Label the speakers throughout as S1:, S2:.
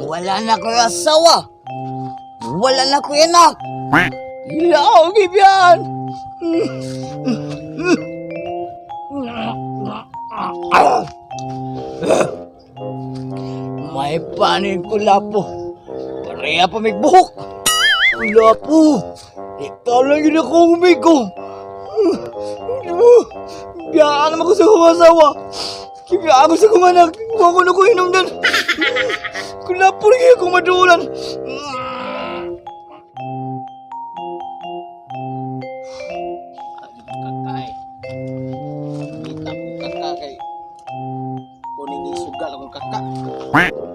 S1: Wala na ko asawa. Wala na ko anak. Ilaw, Gibian. May panin ko lapo. Pareha pa may buhok. Lapo. Ikaw lang yun ako umigo. Biyaan naman ko sa kumasawa. Kibiyaan ko sa kumanak. Huwag ko na ko inom doon. Kulapo rin ako madulan. Kakay. Kita ko kakay. Kuning isugal akong kakak.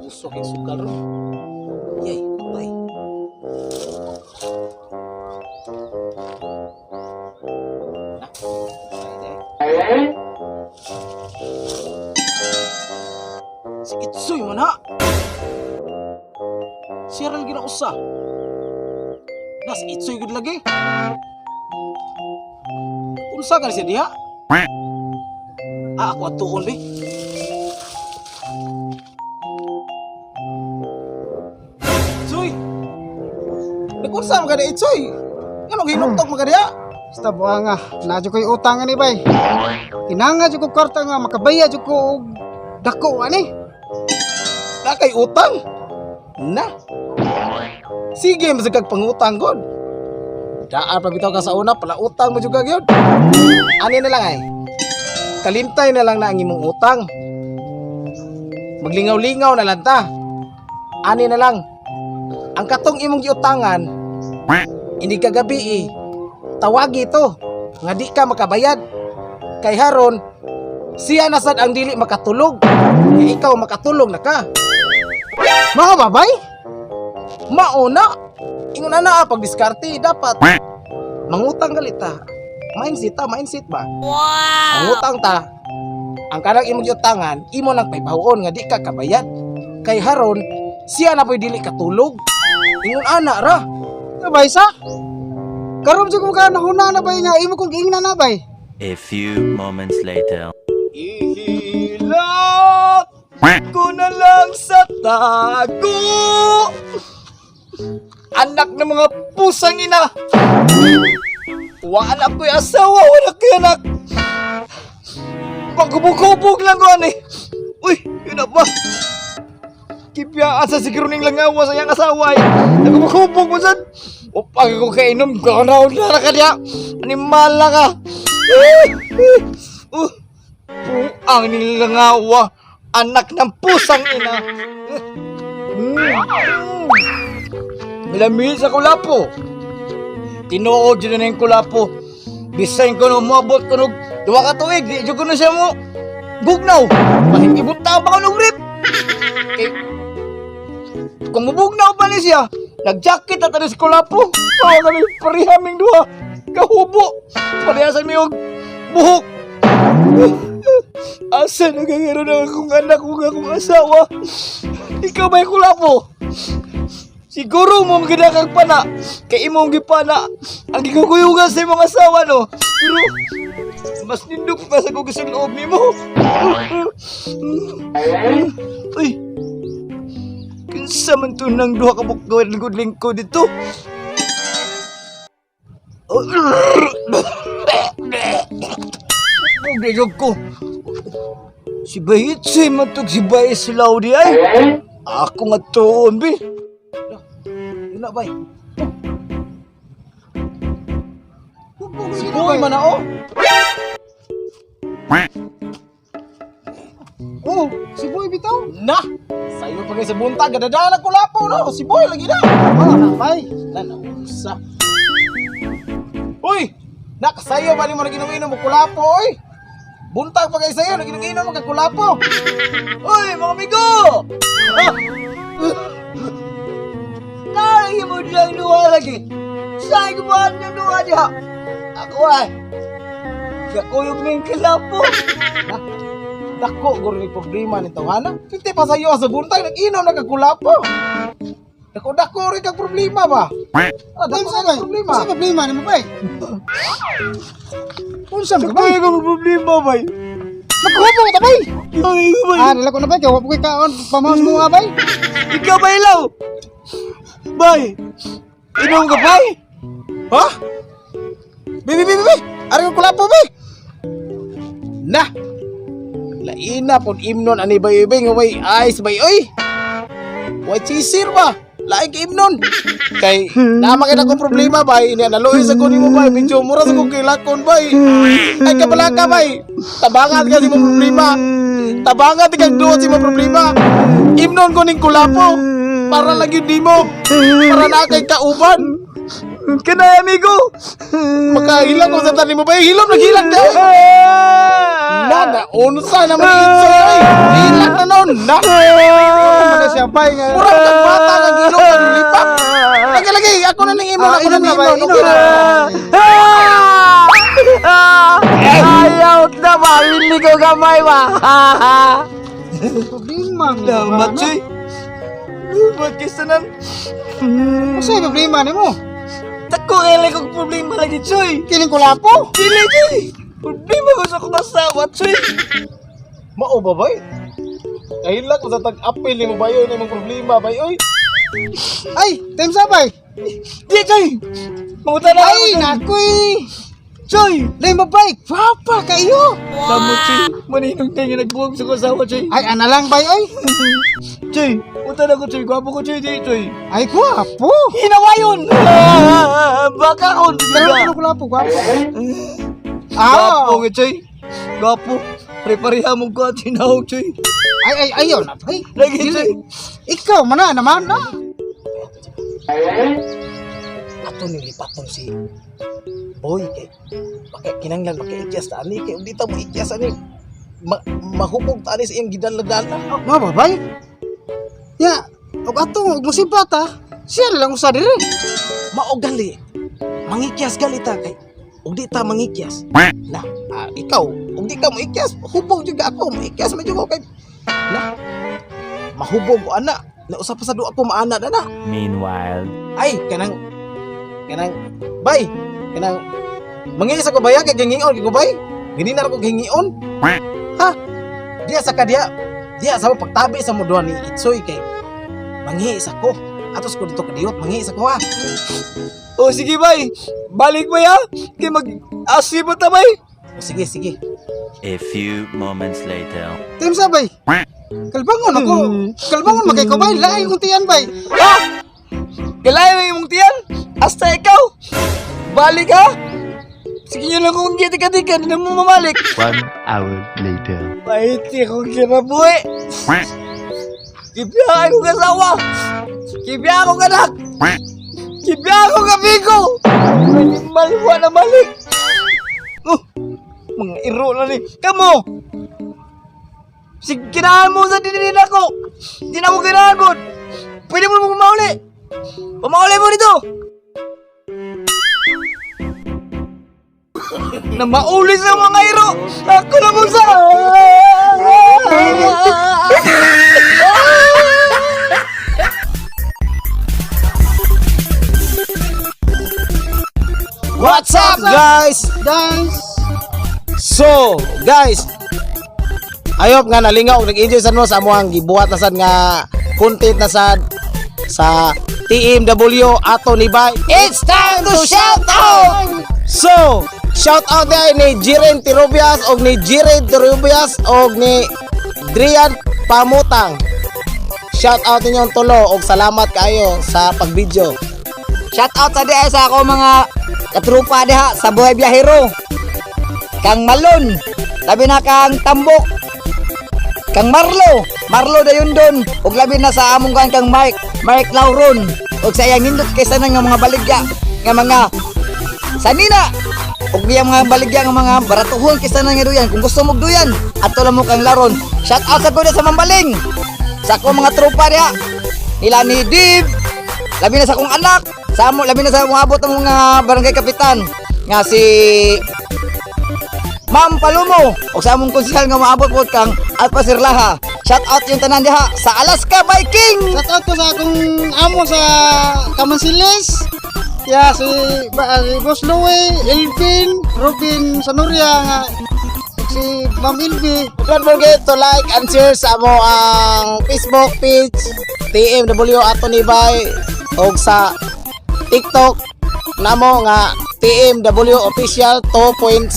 S1: Gusto kay sugal rin. Yay, bye. Si Itsoy man ha. Siya rin ginausa. Si Itsoy gud lagi. Unsa ka siya diha? Ako atuon be. Itsoy. Nakunsa mo ka di Itsoy? Anong hinuktok mo ka diha?
S2: Basta buha nga, nadyo ko'y utang ni bay. Tinanga dyo ko kwarta nga, makabaya dyo ko dako, ani?
S1: Na kay utang? Na? Sige, masagag pangutang god. Daan pa bitaw ka sa una, pala utang mo juga gyud. Ani na lang ay. Kalintay na lang na ang imong utang. Maglingaw-lingaw na lang ta. Ani na lang. Ang katong imong giutangan, hindi kagabi eh. Tawagi to nga di ka makabayad kay haron siya nasad ang dili makatulog kay ikaw makatulog na ka.
S2: Mga babay?
S1: Mauna ingon na pag diskarte dapat mangutang galita. Mindset ba? Wow. Mangutang ta ang kanang imong giutangan imo nang paybahuon nga di ka kabayad kay haron siya na poy dili katulog. Ingon ana ra.
S2: Babay sa? Karon dyo ko ka nahuna na bay nga, imo kong giingna na bay.
S3: A few moments later.
S1: Ihilak ko na lang sa tago. Anak ng mga pusang ina. Wala ko'y asawa, wala ko'y anak. Pagkubog-kubog lang ko ani. Uy, yun na ba? Kipyaan sa siguro ning langawa sa iyang asawa eh. Nagkubog mo saan? O pag ako kainom, ganaw na ka niya. Animala ka. Ang nilangawa. Anak ng pusang ina. Milamil sa kulapo. Tinuod yun na yung kulapo. Bisayin ko na umabot ko nung 2 ka tuig. Di ko na siya mo. Bugnaw. Mahingibot na ba ko nung rip? Kung mabugnaw pa niya siya, nag-jacket at ano si kulapo. Pao kami parihaming duha. Kahubo. Parihasan mo yung buhok. Asa nagagaroon na akong anak kung akong asawa. Ikaw ba yung kulapo? Siguro mong ginakang pana. Kay imong gipana. Ang giguguyugan sa imong asawa no. Pero mas nindok pa sa gugising loob ni mo. Uy. Kinsa man to nang duha ka bukgawin lingkod dito? Bugdayog ko. Si Bayit si matog si Bayit silaw di ay. Ako nga toon bi. Yun na bay. Si Boy man na oh.
S2: Oh, si Boy bitaw.
S1: Na! Sa'yo pa kayo sa buntag, gadadala ko lapo, no? Si Boy lagi na!
S2: Mga na bay.
S1: Nanausa. Uy! Nakasayo ba ni mo naginom-inom mo kulapo, uy? Buntag pa kayo sa'yo, naginom-inom mo kulapo. Uy, mga amigo! Nari mo diyang luha lagi. Sa'yo gumahan niyo luha niya. Ako ay. Kakuyog na yung kulapo. Dako guro ni problema ni tawhana. Kinti pa sayo sa buntag nag-inom na kagkulapo. Dako rin kag problema ba? Dako sa problema.
S2: Sa problema ni mo bay.
S1: Unsa man kay kag problema bay?
S2: Magkubo ta bay.
S4: Ay, bay.
S2: Ah, nila ko na bay kay wa ko kaon pamahos mo nga bay.
S4: Ikaw ba ilaw? Bay. Inom ka, bay?
S1: Ha? Bi. Ari ko kulapo bi. Nah. Laina pud imnon ani bay nga way ice bay oy. Way chisir ba? Lain ka imnon. Kay naman kay ko problema bay, ina naluoy sa kunin mo bay, medyo mura sa kong kilakon bay. Ay kabala ka bay. Tabangan kasi mo problema. Tabangan ti kag duot si mo problema. Imnon ko ning kulapo. Para lang yun di mo. Para na kay kauban.
S4: Kanay, amigo.
S1: Makahilang ko sa tani mo ba? Hilom, naghilang na. Na, unsa naman yung insoy. Hilang na nun. Na.
S2: Ano siya bay nga.
S1: Murang kang bata kang hilom ka lulipat. Lagi, ako na nang imon. Ako na nang imon. Okay na.
S4: Ayaw na ba? Hindi ko gamay ba?
S2: Problema.
S4: Damat, Choy. Damat kisanan.
S2: Usa problema nimo?
S4: Tako kailan kong problema lagi, Choy.
S2: Kining kulapo.
S4: Dili, Choy. Problema ko sa kong asawa, Choy.
S1: Mao ba bay? Kahilang ko sa tag-apil ni mo ba yun yung problema bay oy.
S2: Ay, time sa bay.
S4: Di, Choy. Mangutan na
S2: Ay, nakoy.
S4: Choy.
S2: Lay mabay. Papa kayo.
S4: Samo, Choy. Maninong tayo nga nagbuwag sa kong asawa, Choy.
S2: Ay, ana lang bay oy.
S4: Choy. Punta na ko, Choy. Gwapo ko, Choy. Di, Choy.
S2: Ay, guwapo.
S4: Hinawa yun! Baka ako,
S2: Pero
S4: diba?
S2: ano kulapo, guwapo.
S4: Gwapo nga, Choy. Gwapo. Prepariha mo ko at sinahog, Choy.
S2: Ay, ayaw na bay.
S4: Lagi,
S2: Dili.
S4: Choy.
S2: Ikaw mana naman na.
S1: Ato ni lipaton si boy kay bakit kinanglan maka-ikyas ta ani kay undita mo ikyas ani mahubog ta ani sa iyang gidala-dala.
S2: Mga babay. Ya, og ato og musibat ha. Siya lang usa diri.
S1: Mao gali. Mangikyas gali ta kay ug di ta mangikyas. Na, ikaw, ug di ka mo ikyas, hubog jud ako mo ikyas medyo ko kay na. Mahubog ko ana. Na usa pa sa duha ko maana na.
S3: Meanwhile,
S1: Ay, kanang bay, kanang mangis ako baya kay gingion kay ko bay. Dili na ako gingion. Ha? Diya sa kadya. Diya sa pagtabi sa mo duha ni Itsoy kay mangis ako. Atos ko dito kadiyot, mangis ako ha.
S4: O, sige, bay. Balik ba ya? Kaya mag-asibot na, bay.
S1: O, sige.
S3: a few moments later.
S2: Time sa bay. Kalbangon ako. Kalbangon magay ko bay. Lain kong tiyan bay.
S4: Ha? Kailangan mo yung tiyan? Hasta ikaw? Balik, ha? Sige nyo lang kung gitika-tika, hindi na mo mamalik.
S3: 1 hour later.
S4: Mahiti akong kinabuhi. Kibya akong kasawa. Kibya akong anak. Kibya akong amigo. Maliwa na malik. Mga iro na ni. Kamu! Sige, kinahan mo sa dinilin ako. Hindi na mo kinahan mo. Pwede mo pumauli. Pumauli mo dito. Na mauli sa mga iro. Ako na mo sa...
S1: What's up guys?
S2: Dance.
S1: So, guys, ayop nga nalingaw nag-enjoy sad mo sa amuang gibuhat na sad nga content na sad sa TMW ato ni Bay. It's time to shout out. So, shout out day ni Jiren Tirobias og ni Jiren Tirobias og ni Drian Pamutang. Shout out ninyong tulo og salamat kayo sa pag-video.
S4: Shout out sa diha sa ako mga katrupa diha sa Buhay Biyahero. Kang Malon, labi na kang Tambok. Kang Marlo dayon don. Ug labi na sa among kang Mike Lauron. Ug sa iyang nindot kaysa nga mga baligya nga mga sanina. Ug biyang mga baligya nga mga baratuhon kaysa nga duyan. Kung gusto mo duyan, ato lang mo kang Laron. Shout out sa kuya sa Mambaling. Sa akong mga tropa diha. Nila ni Dib. Labi na sa akong anak. Labi na sa mga abot ng mga barangay kapitan nga si Ma'am Palumo o sa among konsehal nga maabot po kang Alpa Sirlaha. Shout out yung tanan diha sa Alaska Viking.
S2: Shout out ko sa akong amo sa Kamansilis. Ya si Boss Louie, Elvin, Robin Sanuria nga si Ma'am Ilvi.
S1: Don't forget to like and share sa mo ang Facebook page TMW Atonibay o sa TikTok namo nga TMW Official 2.0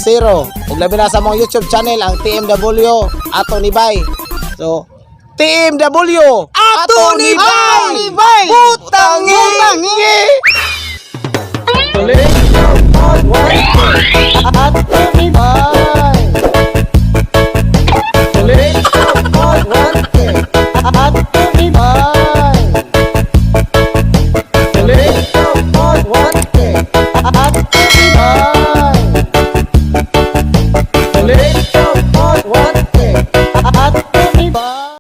S1: ug labi na sa mga YouTube channel ang TMW Atonibay. So TMW Atonibay Butangi Atonibay